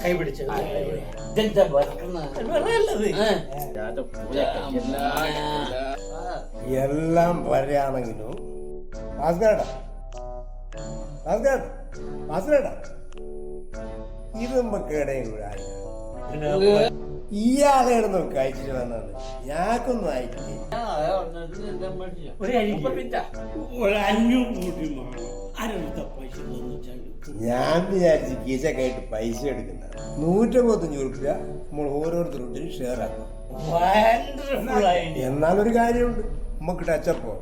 കൈ പിടിച്ചു എല്ലാം പറയാണെങ്കിലും ഇത് നമുക്കിടയിൽ ഇയാളെയാണെന്നോ കഴിച്ചിട്ട് വന്നത് ഞാക്കൊന്നും ആയിട്ടില്ല. ഞാൻ വിചാരിച്ച് കീശക്കായിട്ട് പൈസ എടുക്കുന്ന 150 രൂപ നമ്മൾ ഓരോരുത്തരും ഷെയർ ആക്കും. എന്നാലൊരു കാര്യമുണ്ട്, നമുക്ക് ടച്ചപ്പോ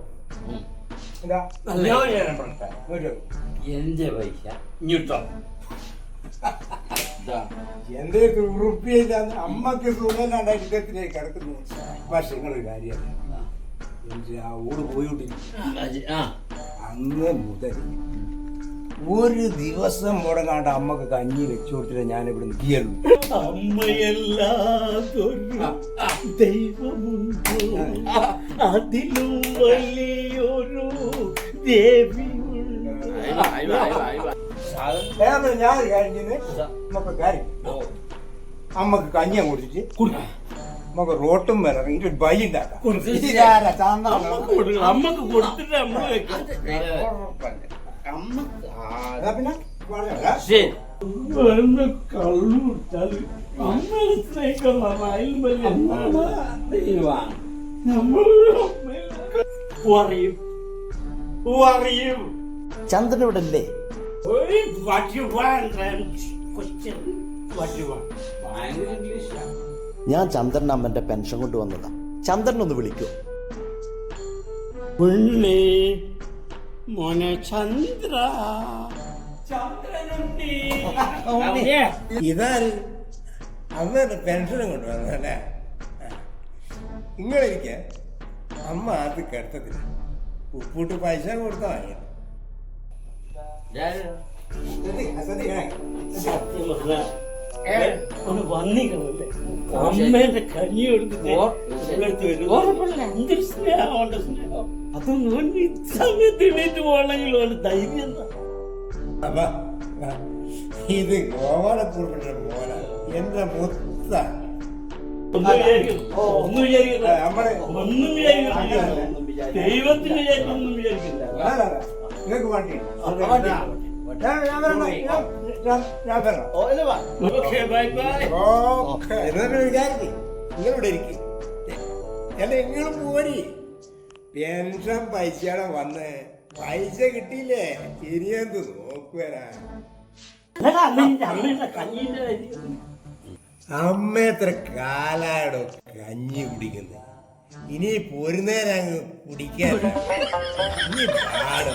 എന്റെ പൈസ ഇങ്ങോട്ടോ എന്റെ ഉറുപ്പിയില്ല. അമ്മക്ക് സുഖത്തിലേക്ക് കിടക്കുന്നു. പക്ഷെ നിങ്ങളൊരു കാര്യമല്ല, ആ ഊട് പോയിട്ടില്ല. അന്ന് മുതൽ ഒരു ദിവസം മുടങ്ങാണ്ട് അമ്മക്ക് കഞ്ഞി വെച്ചു കൊടുത്തില്ല ഞാൻ ഇവിടെ നിൽക്കുകയുള്ളൂ. അമ്മയല്ലാതൊരു ദൈവമുണ്ടോ, അതിലും വലിയൊരു ദേവിയുണ്ട്. ഞാൻ കഴിഞ്ഞ് നമുക്ക് കാര്യം അമ്മക്ക് കഞ്ഞിയാൻ കൊടുത്തിട്ട് നമുക്ക് റോട്ടും ഇറങ്ങിട്ട് ഒരു ബൈ ഉണ്ടാക്കാം. അമ്മക്ക് കൊടുത്തിട്ട് പിന്നെ കള്ളു കൊടുത്താൽ അമ്മയെ സ്നേഹിക്കുന്ന ചന്ദ്രൻ ഇവിടെ അല്ലേ? ഞാൻ ചന്ദ്രൻ അമ്മന്റെ പെൻഷൻ കൊണ്ട് വന്നതാ. ചന്ദ്രൻ ഒന്ന് വിളിക്കൂ. മോനെ ചന്ദ്ര, ഇതാര് അമ്മയുടെ പെൻഷനും കൊണ്ടുവന്നല്ലേ? നിങ്ങളിരിക്ക അമ്മ അത് കിടത്തത്തില്ല. ഉപ്പിട്ട് പൈസ കൊടുത്താ വാങ്ങിയ വന്നിക്കണല്ലേ അമ്മേന്റെ കഞ്ഞി എടുത്തിട്ട് അതൊന്നും സമയത്ത് എണീറ്റ് പോകണമെങ്കിൽ ഒരു ധൈര്യം എന്താ? അപ്പൊ ഇത് ഗോപാലക്കുറിപ്പിന്റെ മോന എന്റെ മുത്ത. ഒന്നും വിചാരിക്കില്ല, ഒന്നും വിചാരിക്കില്ല, ദൈവത്തിന് ഒന്നും വിചാരിക്കില്ല. നിങ്ങൾക്ക് വണ്ടി നിങ്ങളിവിടെ ഇരിക്കും. അല്ല നിങ്ങളും പോരി. പെൻഷൻ പൈസയുടെ വന്ന് പൈസ കിട്ടിയില്ലേ, ഇനിയെന്ത് നോക്കുവരാ. അമ്മ എത്ര കാലാടോ കഞ്ഞി കുടിക്കുന്നത്. ഇനി പോരുന്നേരം അങ്ങ് കുടിക്കാൻ ഇനി പാടോ.